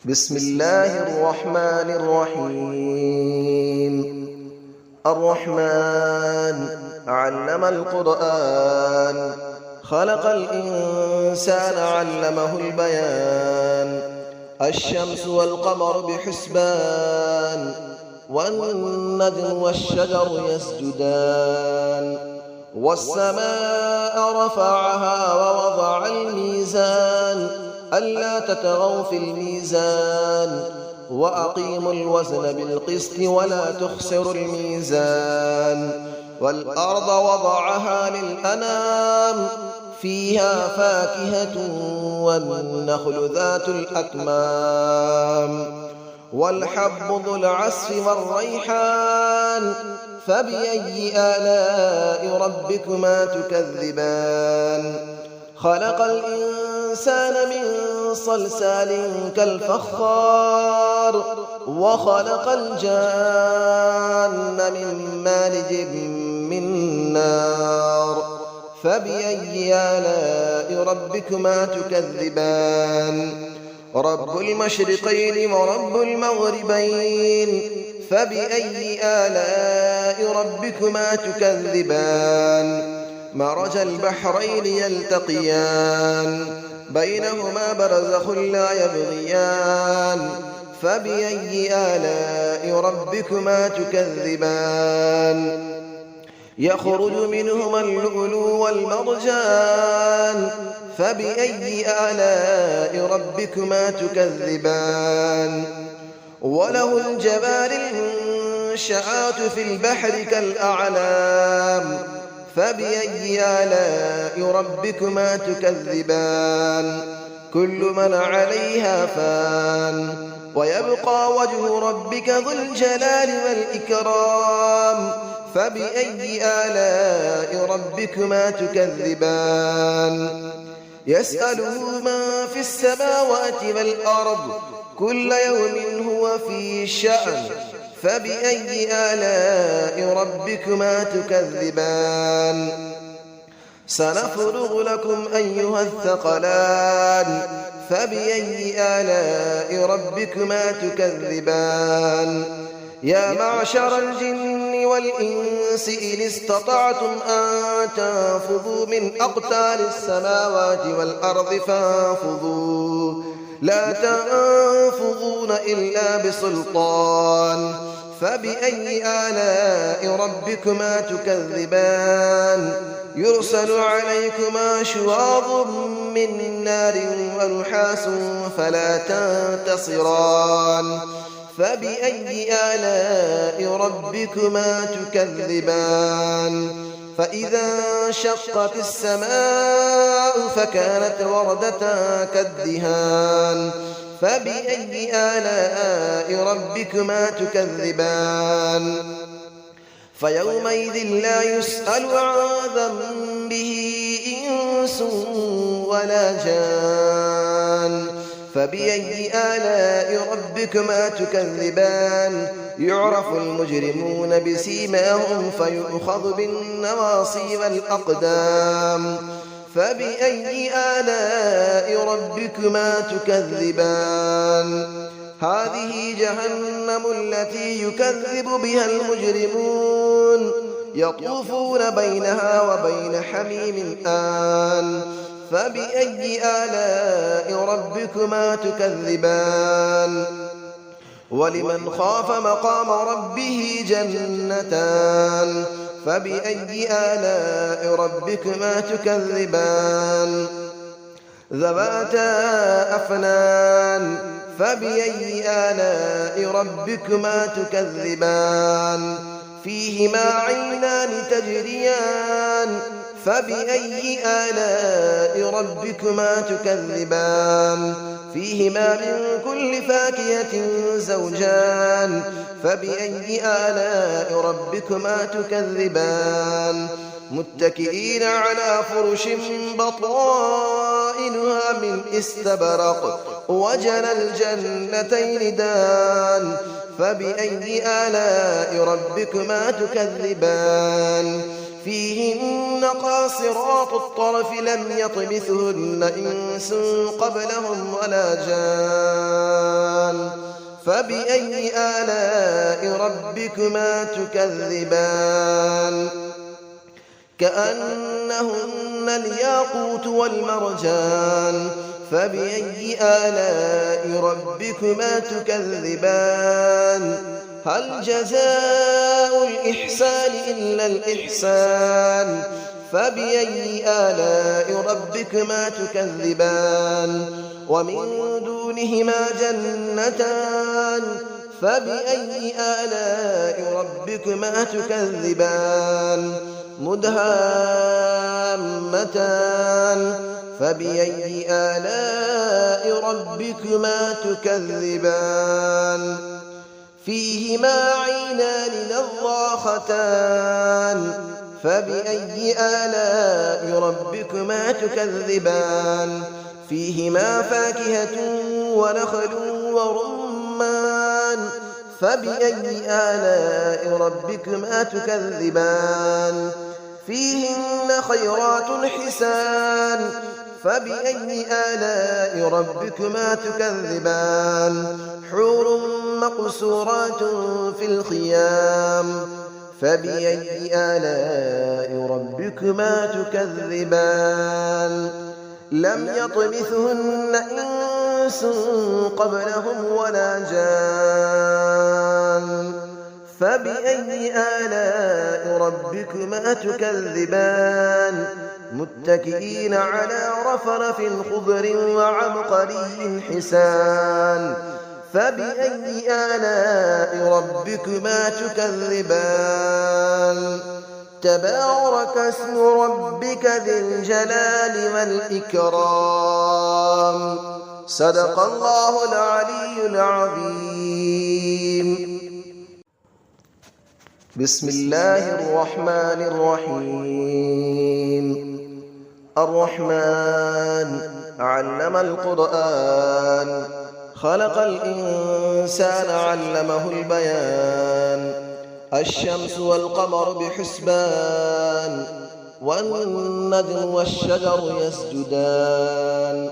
بسم الله الرحمن الرحيم. الرحمن علم القرآن، خلق الإنسان علمه البيان. الشمس والقمر بحسبان، والنجم والشجر يسجدان. والسماء رفعها ووضع الميزان، ألا تطغوا في الميزان، وأقيموا الوزن بالقسط ولا تخسروا الميزان. والأرض وضعها للأنام، فيها فاكهة والنخل ذات الأكمام. والحب ذو العصف والريحان، فبأي آلاء ربكما تكذبان. خلق الإنسان من صلصال كالفخار، وخلق الجان من مارج من نار. فبأي آلاء ربكما تكذبان. رب المشرقين ورب المغربين، فبأي آلاء ربكما تكذبان. مرج البحرين يلتقيان، بينهما برزخ لا يبغيان. فبأي آلاء ربكما تكذبان. يخرج منهما اللؤلؤ والمرجان، فبأي آلاء ربكما تكذبان. وله الجوار المنشآت في البحر كالأعلام، فبأي آلاء ربكما تكذبان. كل من عليها فان، ويبقى وجه ربك ذو الجلال والإكرام. فبأي آلاء ربكما تكذبان. يسأله من في السماوات والأرض، كل يوم هو في شأن. فبأي آلاء ربكما تكذبان. سنفرغ لكم أيها الثقلان، فبأي آلاء ربكما تكذبان. يا معشر الجن والإنس إن استطعتم أن تنفذوا من أقطار السماوات والأرض فانفذوا، لا تنفذون إلا بسلطان. فبأي آلاء ربكما تكذبان. يرسل عليكما شواظ من نار ونحاس فلا تنتصران. فبأي آلاء ربكما تكذبان. فإذا انشقت السماء فكانت وردة كالدهان. فبأي آلاء ربكما تكذبان. فيومئذ لا يسأل عن ذنبه إنس ولا جان. فبأي آلاء ربكما تكذبان. يعرف المجرمون بسيماهم فيؤخذ بالنواصي والأقدام. فبأي آلاء ربكما تكذبان. هذه جهنم التي يكذب بها المجرمون، يطوفون بينها وبين حميم آن. فبأي آلاء ربكما تكذبان. ولمن خاف مقام ربه جنتان. فبأي آلاء ربكما تكذبان. ذواتا أفنان. فبأي آلاء ربكما تكذبان. فيهما عينان تجريان. فبأي آلاء ربكما تكذبان. فيهما من كل فاكهة زوجان. فبأي آلاء ربكما تكذبان. متكئين على فرش بطائنها من استبرق، وجنى الجنتين دان. فبأي آلاء ربكما تكذبان. فيهن قاصرات الطرف لم يطمثهن إنس قبلهم ولا جان. فبأي آلاء ربكما تكذبان كأنهن الياقوت والمرجان فبأي آلاء ربكما تكذبان هل جزاء الإحسان إلا الإحسان فبأي آلاء ربكما تكذبان ومن دونهما جنتان فبأي آلاء ربكما تكذبان مدهامتان فبأي آلاء ربكما تكذبان فيهما عينان نضاختان فبأي آلاء ربكما تكذبان فيهما فاكهة ونخل ورمان فبأي آلاء ربكما تكذبان فيهن خيرات حسان فبأي آلاء ربكما تكذبان حور مقصورات في الخيام فبأي آلاء ربكما تكذبان لم يطمثهن إنس قبلهم ولا جان فبأي آلاء ربكما تكذبان متكئين على رفرف خضر وعبقري حسان فبأي آلاء ربكما تكذبان تبارك اسم ربك ذي الجلال والإكرام صدق الله العلي العظيم بسم الله الرحمن الرحيم الرحمن علم القرآن خلق الإنسان علمه البيان الشمس والقمر بحسبان والنجم والشجر يسجدان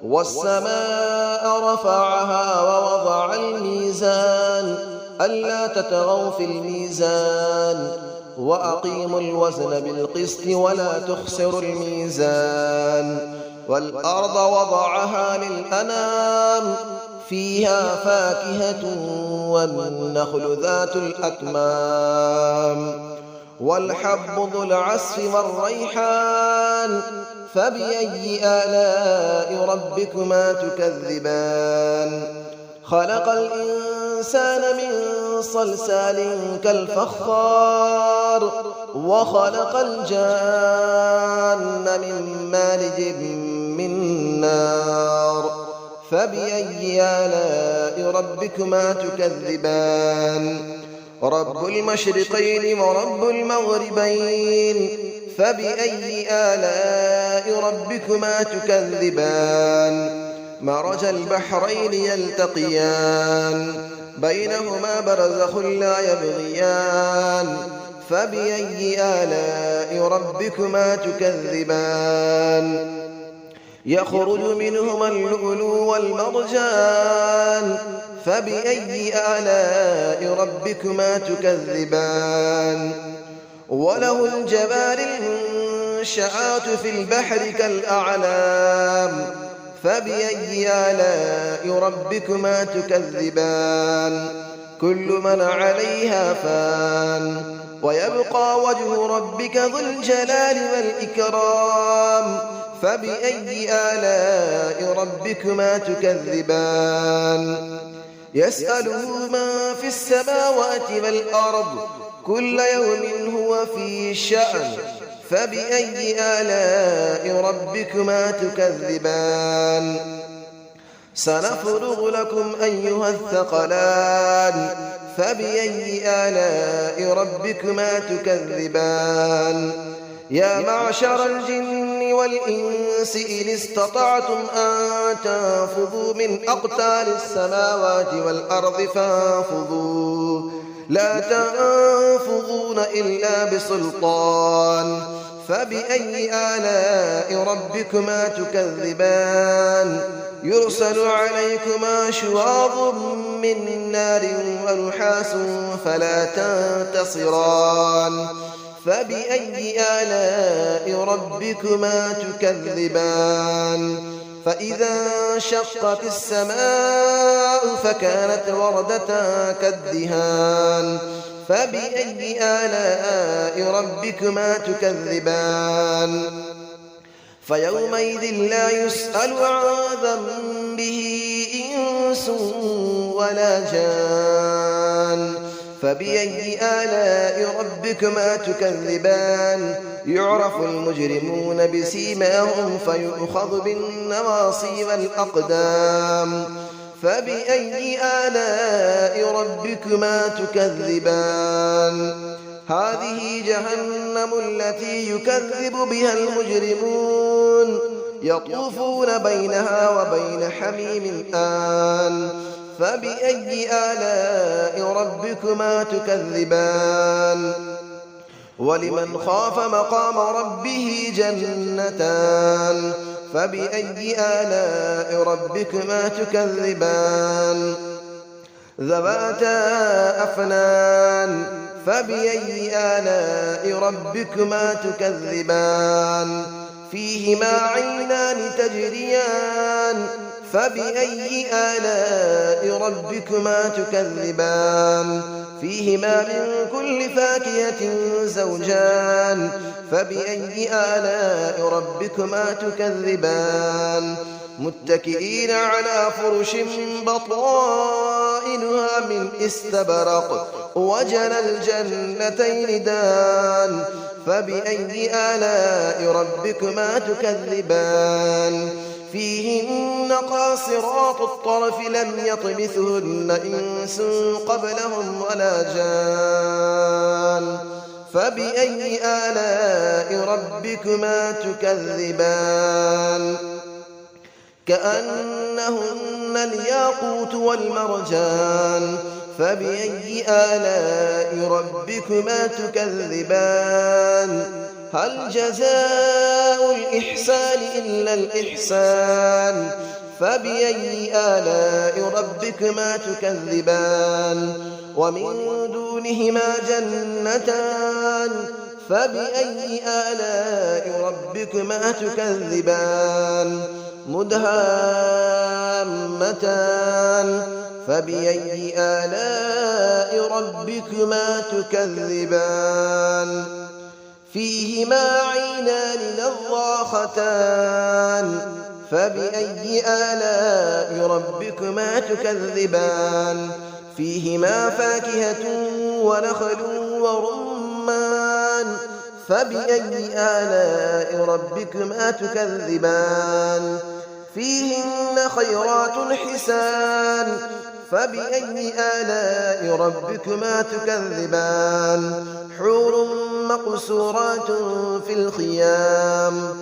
والسماء رفعها ووضع الميزان ألا تطغوا في الميزان وأقيموا الوزن بالقسط ولا تخسروا الميزان والأرض وضعها للأنام فيها فاكهة والنخل ذات الأكمام والحب ذو العصف والريحان فبأي آلاء ربكما تكذبان خلق الإنسان من صلصال كالفخار وخلق الجان من مارج من نار فبأي آلاء ربكما تكذبان رب المشرقين ورب المغربين فبأي آلاء ربكما تكذبان مرج البحرين يلتقيان بينهما برزخ لا يبغيان فبأي آلاء ربكما تكذبان يخرج منهما اللؤلؤ والمرجان فبأي آلاء ربكما تكذبان وله الجبال المنشآت في البحر كالأعلام فبأي آلاء ربكما تكذبان كل من عليها فان ويبقى وجه ربك ذو الجلال والإكرام فبأي آلاء ربكما تكذبان يسأله من في السماوات والأرض كل يوم هو في شأن فبأي آلاء ربكما تكذبان سنفرغ لكم أيها الثقلان فبأي آلاء ربكما تكذبان يا معشر الجن والإنس إن استطعتم أن تنفذوا من أقطار السماوات والأرض فانفذوا لا تنفذون إلا بسلطان فبأي آلاء ربكما تكذبان يرسل عليكما شواظ من نار ونحاس فلا تنتصران فبأي آلاء ربكما تكذبان فإذا انشقت السماء فكانت وردة كالدهان فبأي آلاء ربكما تكذبان فيومئذ لا يسأل عن ذنبه إنس ولا جان فبأي آلاء ربكما تكذبان يعرف المجرمون بسيماهم فيؤخذ بالنواصي والأقدام فبأي آلاء ربكما تكذبان هذه جهنم التي يكذب بها المجرمون يطوفون بينها وبين حميم آن فبأي آلاء ربكما تكذبان ولمن خاف مقام ربه جنتان فبأي آلاء ربكما تكذبان ذواتا أفنان فبأي آلاء ربكما تكذبان فيهما عينان تجريان فبأي آلاء ربكما تكذبان فيهما من كل فاكهة زوجان فبأي آلاء ربكما تكذبان متكئين على فرش بطائنها من استبرق وجنى الجنتين دان فبأي آلاء ربكما تكذبان فيهن قاصرات الطرف لم يطمثهن إنس قبلهم ولا جان فبأي آلاء ربكما تكذبان كأنهن الياقوت والمرجان فبأي آلاء ربكما تكذبان هل جزاء الإحسان إلا الإحسان فبأي آلاء ربكما تكذبان ومن دونهما جنتان فبأي آلاء ربكما تكذبان مدهامتان فبأي آلاء ربكما تكذبان فيهما عينان نضاختان فبأي آلاء ربكما تكذبان فيهما فاكهة ونخل ورمان فبأي آلاء ربكما تكذبان فيهن خيرات حسان فبأي آلاء ربكما تكذبان حور مقصورات في الخيام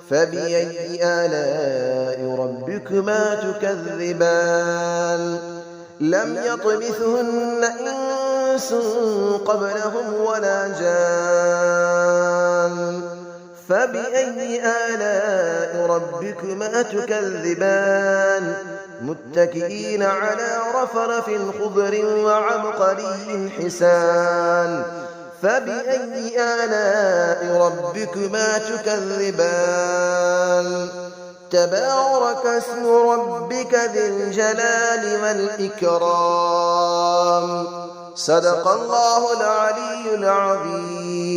فبأي آلاء ربكما تكذبان لم يطمثهن إنس قبلهم ولا جان فبأي آلاء ربكما تكذبان متكئين على رفرف خضر وعبقري حسان فبأي آلاء ربكما تكذبان تبارك اسم ربك ذي الجلال والإكرام صدق الله العلي العظيم.